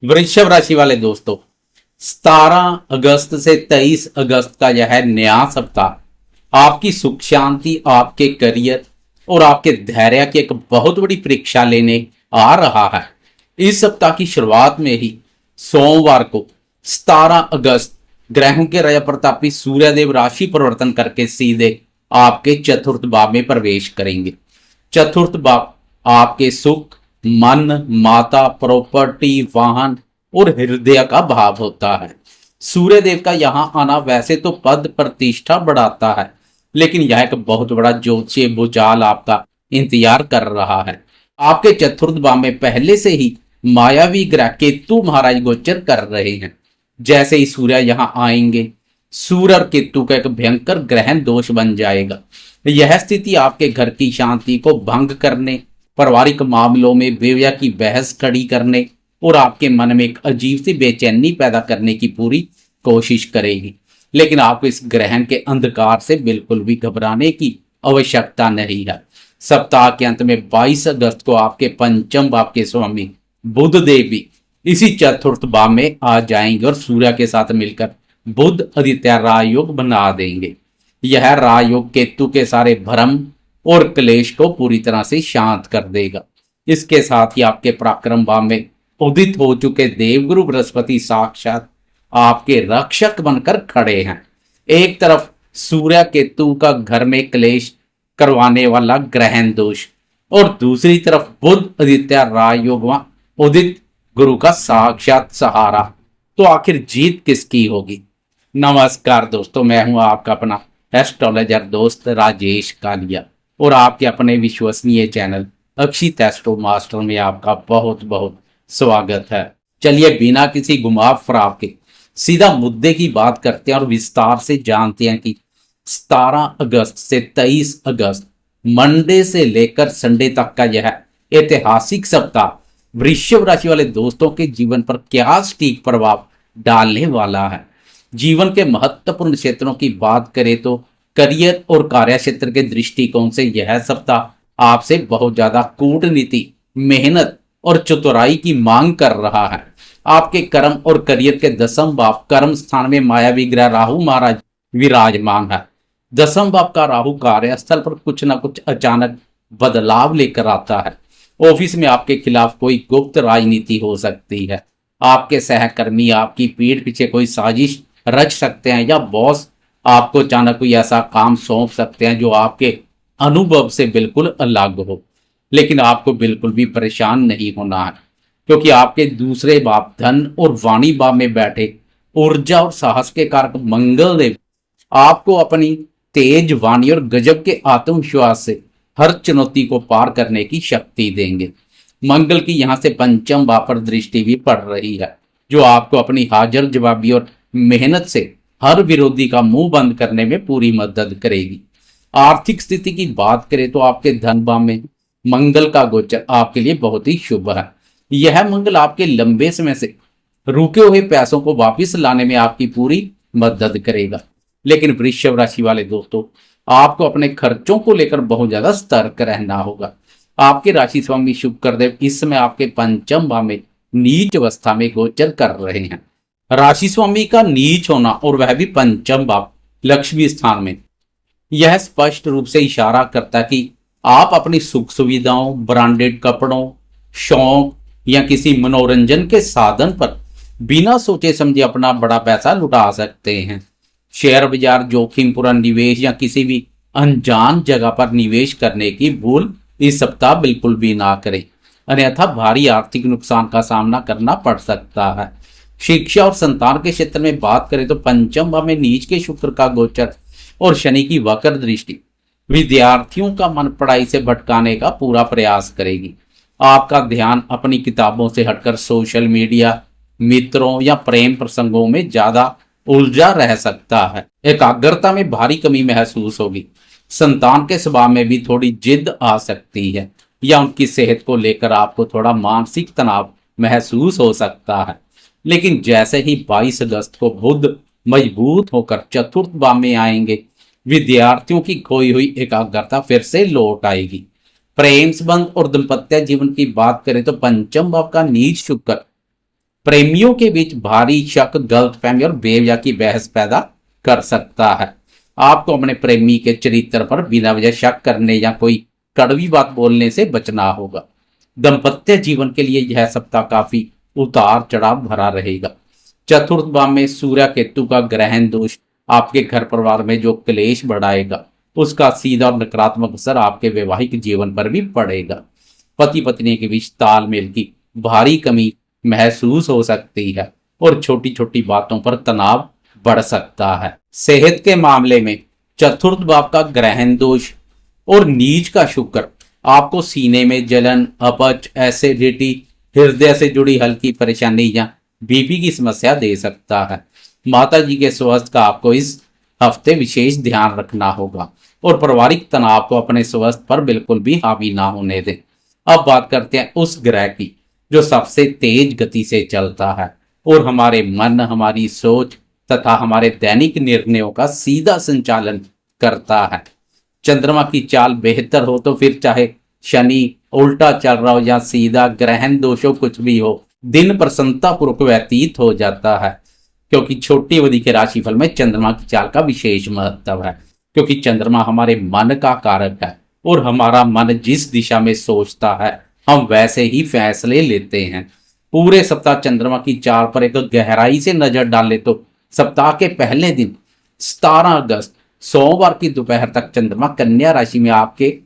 वृषभ राशि वाले दोस्तों, 17 अगस्त से 23 अगस्त का यह नया सप्ताह आपकी सुख शांति, आपके करियर और आपके धैर्य की एक बहुत बड़ी परीक्षा लेने आ रहा है। इस सप्ताह की शुरुआत में ही सोमवार को 17 अगस्त ग्रहों के राजा प्रतापी सूर्यदेव राशि परिवर्तन करके सीधे आपके चतुर्थ भाव में प्रवेश करेंगे। चतुर्थ भाव आपके सुख, मन, माता, प्रॉपर्टी, वाहन और हृदय का भाव होता है। सूर्य देव का यहाँ आना वैसे तो पद प्रतिष्ठा बढ़ाता है, लेकिन यह एक बहुत बड़ा ज्योतिषीय भूचाल आपका इंतजार कर रहा है। आपके चतुर्थ भाव में पहले से ही मायावी ग्रह केतु महाराज गोचर कर रहे हैं। जैसे ही सूर्य यहाँ आएंगे, सूर्य और केतु का एक भयंकर ग्रहण दोष बन जाएगा। यह स्थिति आपके घर की शांति को भंग करने, पारिवारिक मामलों में बेवजह की बहस खड़ी करने और आपके मन में एक अजीब सी बेचैनी पैदा करने की पूरी कोशिश करेगी। लेकिन आपको इस ग्रहण के अंधकार से बिल्कुल भी घबराने की आवश्यकता नहीं है। सप्ताह के अंत में 22 अगस्त को आपके पंचम भाव के स्वामी बुध देव भी इसी चतुर्थ भाव में आ जाएंगे और सूर्य के साथ मिलकर बुध आदित्य राजयोग बना देंगे। यह राजयोग केतु के सारे भ्रम और क्लेश को पूरी तरह से शांत कर देगा। इसके साथ ही आपके पराक्रम भाव में उदित हो चुके देवगुरु बृहस्पति साक्षात आपके रक्षक बनकर खड़े हैं। एक तरफ सूर्य केतु का घर में क्लेश करवाने वाला ग्रहण दोष और दूसरी तरफ बुध आदित्य राजयोग उदित गुरु का साक्षात सहारा। तो आखिर जीत किसकी होगी? नमस्कार दोस्तों, मैं हूं आपका अपना एस्ट्रोलॉजर दोस्त राजेश कालिया और आपके अपने विश्वसनीय चैनल अक्षित एस्ट्रो मास्टर में आपका बहुत बहुत स्वागत है। चलिए बिना किसी घुमाव फराव के सीधा मुद्दे की बात करते हैं और विस्तार से जानते हैं कि 17 अगस्त से 23 अगस्त मंडे से लेकर संडे तक का यह ऐतिहासिक सप्ताह वृषभ राशि वाले दोस्तों के जीवन पर क्या सटीक प्रभाव डालने वाला है। जीवन के महत्वपूर्ण क्षेत्रों की बात करें तो करियर और कार्य क्षेत्र के दृष्टिकोण से यह सप्ताह आपसे बहुत ज्यादा कूटनीति, मेहनत और चतुराई की मांग कर रहा है। आपके कर्म और करियर के दसम भाव कर्म स्थान में मायावी ग्रह राहु महाराज विराजमान है। दसम भाव का राहु कार्यस्थल पर कुछ ना कुछ अचानक बदलाव लेकर आता है। ऑफिस में आपके खिलाफ कोई गुप्त राजनीति हो सकती है। आपके सहकर्मी आपकी पीठ पीछे कोई साजिश रच सकते हैं या बॉस आपको अचानक कोई ऐसा काम सौंप सकते हैं जो आपके अनुभव से बिल्कुल अलग हो। लेकिन आपको बिल्कुल भी परेशान नहीं होना है, क्योंकि आपके दूसरे भाव धन और वाणी भाव में बैठे ऊर्जा और साहस के कारक मंगल देव आपको अपनी तेज वाणी और गजब के आत्मविश्वास से हर चुनौती को पार करने की शक्ति देंगे। मंगल की यहाँ से पंचम भाव पर दृष्टि भी पड़ रही है, जो आपको अपनी हाजिर जवाबी और मेहनत से हर विरोधी का मुंह बंद करने में पूरी मदद करेगी। आर्थिक स्थिति की बात करें तो आपके धन भाव में मंगल का गोचर आपके लिए बहुत ही शुभ है। यह मंगल आपके लंबे समय से रुके हुए पैसों को वापस लाने में आपकी पूरी मदद करेगा। लेकिन वृषभ राशि वाले दोस्तों, आपको अपने खर्चों को लेकर बहुत ज्यादा सतर्क रहना होगा। आपके राशि स्वामी शुक्रदेव इस समय आपके पंचम भाव में नीच अवस्था में गोचर कर रहे हैं। राशि स्वामी का नीच होना और वह भी पंचम भाव लक्ष्मी स्थान में, यह स्पष्ट रूप से इशारा करता है कि आप अपनी सुख सुविधाओं, ब्रांडेड कपड़ों, शौक या किसी मनोरंजन के साधन पर बिना सोचे समझे अपना बड़ा पैसा लुटा सकते हैं। शेयर बाजार, जोखिम पूरा निवेश या किसी भी अनजान जगह पर निवेश करने की भूल इस सप्ताह बिल्कुल भी ना करें, अन्यथा भारी आर्थिक नुकसान का सामना करना पड़ सकता है। शिक्षा और संतान के क्षेत्र में बात करें तो पंचम भाव में नीच के शुक्र का गोचर और शनि की वक्र दृष्टि विद्यार्थियों का मन पढ़ाई से भटकाने का पूरा प्रयास करेगी। आपका ध्यान अपनी किताबों से हटकर सोशल मीडिया, मित्रों या प्रेम प्रसंगों में ज्यादा उलझा रह सकता है। एकाग्रता में भारी कमी महसूस होगी। संतान के स्वभाव में भी थोड़ी जिद आ सकती है या उनकी सेहत को लेकर आपको थोड़ा मानसिक तनाव महसूस हो सकता है। लेकिन जैसे ही 22 अगस्त को बुध मजबूत होकर चतुर्थ भाव में आएंगे, विद्यार्थियों की खोई हुई एकाग्रता फिर से लौट आएगी। प्रेम संबंध और दाम्पत्य जीवन की बात करें तो पंचम भाव का नीच शुक्र प्रेमियों के बीच भारी शक, गलतफहमी और बेवजह की बहस पैदा कर सकता है। आपको अपने प्रेमी के चरित्र पर बिना वजह शक करने या कोई कड़वी बात बोलने से बचना होगा। दाम्पत्य जीवन के लिए यह सप्ताह काफी उतार चढ़ाव भरा रहेगा। चतुर्थ भाव में सूर्य केतु का ग्रहण दोष आपके घर परिवार में जो क्लेश बढ़ाएगा, उसका सीधा और नकारात्मक असर आपके वैवाहिक जीवन पर भी पड़ेगा। पति पत्नी के बीच तालमेल की भारी कमी महसूस हो सकती है और छोटी छोटी बातों पर तनाव बढ़ सकता है। सेहत के मामले में चतुर्थ भाव का ग्रहण दोष और नीच का शुक्र आपको सीने में जलन, अपच, एसिडिटी, हृदय से जुड़ी हल्की परेशानी या बीपी की समस्या दे सकता है। माता जी के स्वास्थ्य का आपको इस हफ्ते विशेष ध्यान रखना होगा और पारिवारिक तनाव को अपने स्वास्थ्य पर बिल्कुल भी हावी ना होने दें। अब बात करते हैं उस ग्रह की जो सबसे तेज गति से चलता है और हमारे मन, हमारी सोच तथा हमारे दैनिक निर्णयों का सीधा संचालन करता है। चंद्रमा की चाल बेहतर हो तो फिर चाहे शनि उल्टा चल रहा हो या सीधा ग्रहण दोषों कुछ भी हो, दिन प्रसन्नता पूर्वक व्यतीत हो जाता है, क्योंकि छोटी अवधि के राशिफल में चंद्रमा की चाल का विशेष महत्व है। क्योंकि चंद्रमा हमारे मन का कारक है और हमारा मन जिस दिशा में सोचता है हम वैसे ही फैसले लेते हैं। पूरे सप्ताह चंद्रमा की चाल पर एक गहराई से नजर डाले तो सप्ताह के पहले दिन 17 अगस्त सोमवार की दोपहर तक चंद्रमा कन्या राशि में आपके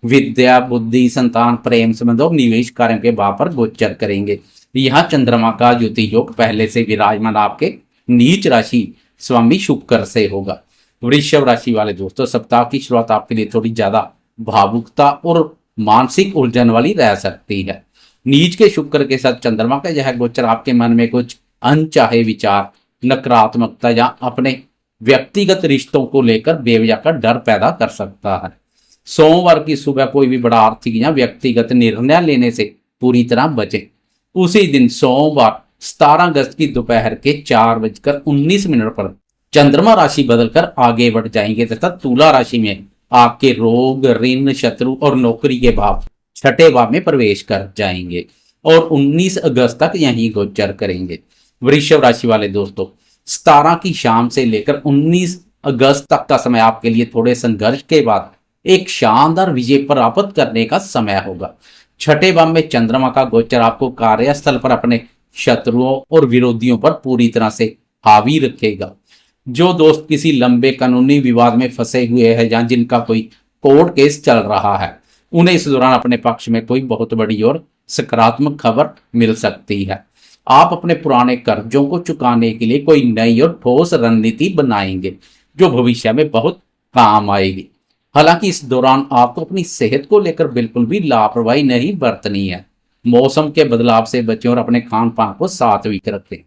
विद्या, बुद्धि, संतान, प्रेम संबंध और निवेश कार्यों के भाव पर गोचर करेंगे। यहाँ चंद्रमा का युति योग पहले से विराजमान आपके नीच राशि स्वामी शुक्र से होगा। वृषभ राशि वाले दोस्तों, सप्ताह की शुरुआत आपके लिए थोड़ी ज्यादा भावुकता और मानसिक उलझन वाली रह सकती है। नीच के शुक्र के साथ चंद्रमा का यह गोचर आपके मन में कुछ अनचाहे विचार, नकारात्मकता या अपने व्यक्तिगत रिश्तों को लेकर बेवजह का डर पैदा कर सकता है। सोमवार की सुबह कोई भी बड़ा आर्थिक या व्यक्तिगत निर्णय लेने से पूरी तरह बचें। उसी दिन सोमवार 17 अगस्त की दोपहर के 4:19 पर चंद्रमा राशि बदलकर आगे बढ़ जाएंगे तथा तुला राशि में आपके रोग, ऋण, शत्रु और नौकरी के भाव छठे भाव में प्रवेश कर जाएंगे और 19 अगस्त तक यहीं गोचर करेंगे। वृषभ राशि वाले दोस्तों, 17 की शाम से लेकर 19 अगस्त तक का समय आपके लिए थोड़े संघर्ष के बाद एक शानदार विजय प्राप्त करने का समय होगा। छठे भाव में चंद्रमा का गोचर आपको कार्यस्थल पर अपने शत्रुओं और विरोधियों पर पूरी तरह से हावी रखेगा। जो दोस्त किसी लंबे कानूनी विवाद में फंसे हुए हैं या जिनका कोई कोर्ट केस चल रहा है, उन्हें इस दौरान अपने पक्ष में कोई बहुत बड़ी और सकारात्मक खबर मिल सकती है। आप अपने पुराने कर्जों को चुकाने के लिए कोई नई और ठोस रणनीति बनाएंगे जो भविष्य में बहुत काम आएगी। हालांकि इस दौरान आपको अपनी सेहत को लेकर बिल्कुल भी लापरवाही नहीं बरतनी है। मौसम के बदलाव से बचें और अपने खान पान को सात्विक रखें।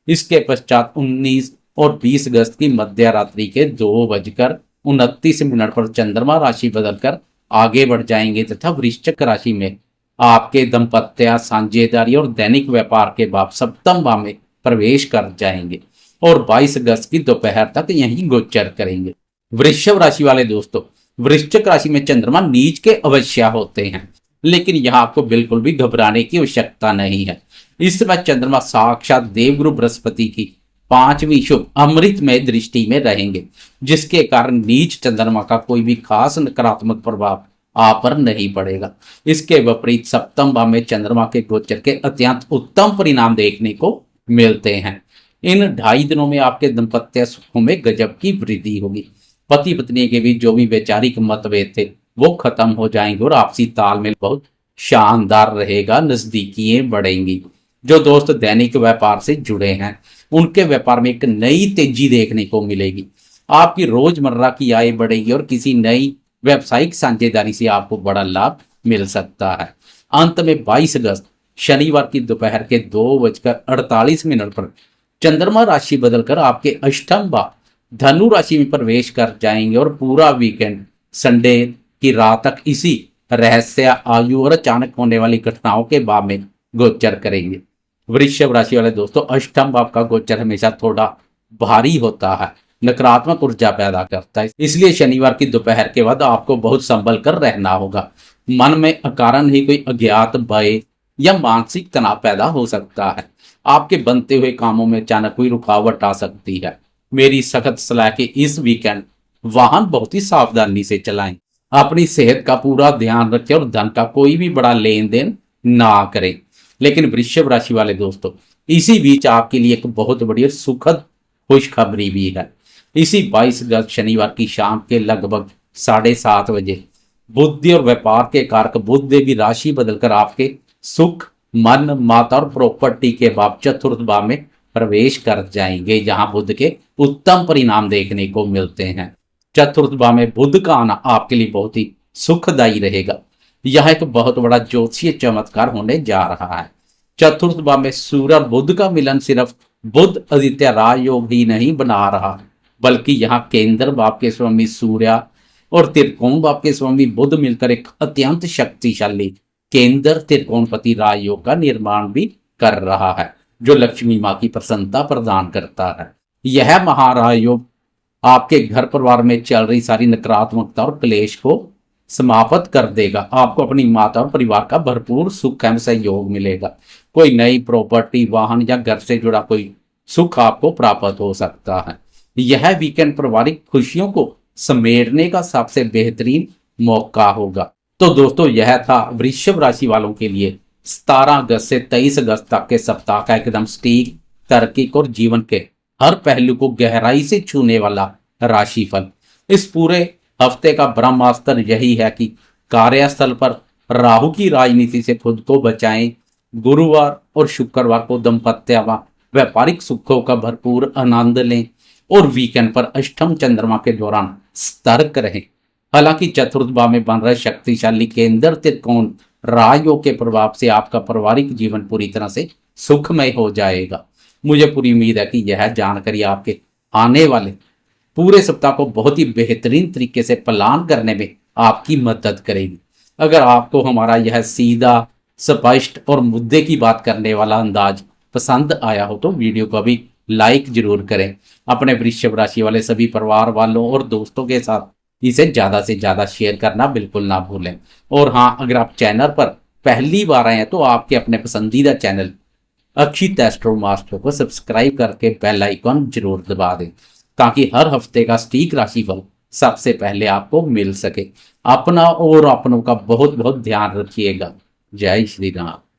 इसके पश्चात 19 और 20 अगस्त की मध्य रात्रि के 2:29 पर चंद्रमा राशि बदलकर आगे बढ़ जाएंगे तथा वृश्चिक राशि में आपके दाम्पत्य, साझेदारी और दैनिक व्यापार के भाव सप्तम भाव में प्रवेश कर जाएंगे और 22 अगस्त की दोपहर तक यहीं गोचर करेंगे। वृषभ राशि वाले दोस्तों, वृश्चिक राशि में चंद्रमा नीच के अवश्य होते हैं, लेकिन यहाँ आपको बिल्कुल भी घबराने की आवश्यकता नहीं है। इस समय चंद्रमा साक्षात देवगुरु बृहस्पति की 5वीं शुभ अमृतमय दृष्टि में रहेंगे, जिसके कारण नीच चंद्रमा का कोई भी खास नकारात्मक प्रभाव आप पर नहीं पड़ेगा। इसके विपरीत सप्तम भाव में चंद्रमा के गोचर के अत्यंत उत्तम परिणाम देखने को मिलते हैं। इन 2.5 दिनों में आपके दाम्पत्य सुखों में गजब की वृद्धि होगी। पति पत्नी के बीच जो भी वैचारिक मतभेद थे वो खत्म हो जाएंगे और आपसी तालमेल बहुत शानदार रहेगा, नजदीकियां बढ़ेंगी। जो दोस्त दैनिक व्यापार से जुड़े हैं उनके व्यापार में एक नई तेजी देखने को मिलेगी। आपकी रोजमर्रा की आय बढ़ेगी और किसी नई व्यावसायिक साझेदारी से आपको बड़ा लाभ मिल सकता है। अंत में 22 अगस्त शनिवार की दोपहर के 2:48 पर चंद्रमा राशि बदलकर आपके अष्टम भाव धनु राशि में प्रवेश कर जाएंगे और पूरा वीकेंड संडे की रात तक इसी रहस्य, आयु और अचानक होने वाली घटनाओं के भाव में गोचर करेंगे। वृषभ राशि वाले दोस्तों, अष्टम भाव का गोचर हमेशा थोड़ा भारी होता है, नकारात्मक ऊर्जा पैदा करता है, इसलिए शनिवार की दोपहर के बाद आपको बहुत संभल कर रहना होगा। मन में अकारण ही कोई अज्ञात भय या मानसिक तनाव पैदा हो सकता है। आपके बनते हुए कामों में अचानक कोई रुकावट आ सकती है। मेरी सख्त सलाह कि इस वीकेंड वाहन बहुत ही सावधानी से चलाएं, अपनी सेहत का पूरा ध्यान रखें और धन का कोई भी बड़ा लेन देन ना करें। लेकिन वृषभ राशि वाले दोस्तों, इसी बीच आपके लिए एक बहुत बड़ी और सुखद खुशखबरी भी है। इसी 22 अगस्त शनिवार की शाम के लगभग 7:30 बजे बुद्धि और व्यापार के कारक बुध देवी राशि बदलकर आपके सुख, मन, माता और प्रॉपर्टी के भाव चतुर्थ भाव में प्रवेश कर जाएंगे, जहां बुध के उत्तम परिणाम देखने को मिलते हैं। चतुर्थ भाव में बुध का आना आपके लिए बहुत ही सुखदायी रहेगा। यह एक बहुत बड़ा ज्योतिषीय चमत्कार होने जा रहा है। चतुर्थ भाव में सूर्य और बुध का मिलन सिर्फ बुध आदित्य राजयोग ही नहीं बना रहा, बल्कि यहाँ केंद्र भाव के स्वामी सूर्य और त्रिकोण भाव के स्वामी बुध मिलकर एक अत्यंत शक्तिशाली केंद्र त्रिकोणपति राजयोग का निर्माण भी कर रहा है, जो लक्ष्मी माँ की प्रसन्नता प्रदान करता है। यह महाराजयोग आपके घर परिवार में चल रही सारी नकारात्मकता और क्लेश को समाप्त कर देगा। आपको अपनी माता और परिवार का भरपूर सुख एवं सहयोग मिलेगा। कोई नई प्रॉपर्टी, वाहन या घर से जुड़ा कोई सुख आपको प्राप्त हो सकता है। यह वीकेंड पारिवारिक खुशियों को समेटने का सबसे बेहतरीन मौका होगा। तो दोस्तों, यह था वृषभ राशि वालों के लिए 17 अगस्त से 23 अगस्त तक के सप्ताह का एकदम सटीक, तार्किक और जीवन के हर पहलू को गहराई से छूने वाला राशिफल। इस पूरे हफ्ते का ब्रह्मास्त्र यही है कि कार्यस्थल पर राहु की राजनीति से खुद को बचाएं। गुरुवार और शुक्रवार को दाम्पत्य व व्यापारिक सुखों का भरपूर आनंद लें और वीकेंड पर अष्टम चंद्रमा के दौरान सतर्क रहें। हालांकि चतुर्थ भाव में बन रहे शक्तिशाली केंद्र त्रिकोण राजयोग के प्रभाव से आपका पारिवारिक जीवन पूरी तरह से सुखमय हो जाएगा। मुझे पूरी उम्मीद है कि यह जानकारी आपके आने वाले पूरे सप्ताह को बहुत ही बेहतरीन तरीके से प्लान करने में आपकी मदद करेगी। अगर आपको हमारा यह सीधा, स्पष्ट और मुद्दे की बात करने वाला अंदाज पसंद आया हो तो वीडियो को अभी लाइक जरूर करें। अपने वृषभ राशि वाले सभी परिवार वालों और दोस्तों के साथ इसे ज़्यादा से ज़्यादा शेयर करना बिल्कुल ना भूलें। और हाँ, अगर आप चैनल पर पहली बार आए हैं तो आपके अपने पसंदीदा चैनल अक्षित एस्ट्रो मास्टर को सब्सक्राइब करके बेल आइकॉन जरूर दबा दें, ताकि हर हफ्ते का सटीक राशिफल सबसे पहले आपको मिल सके। अपना और अपनों का बहुत बहुत ध्यान रखिएगा। जय श्री राम।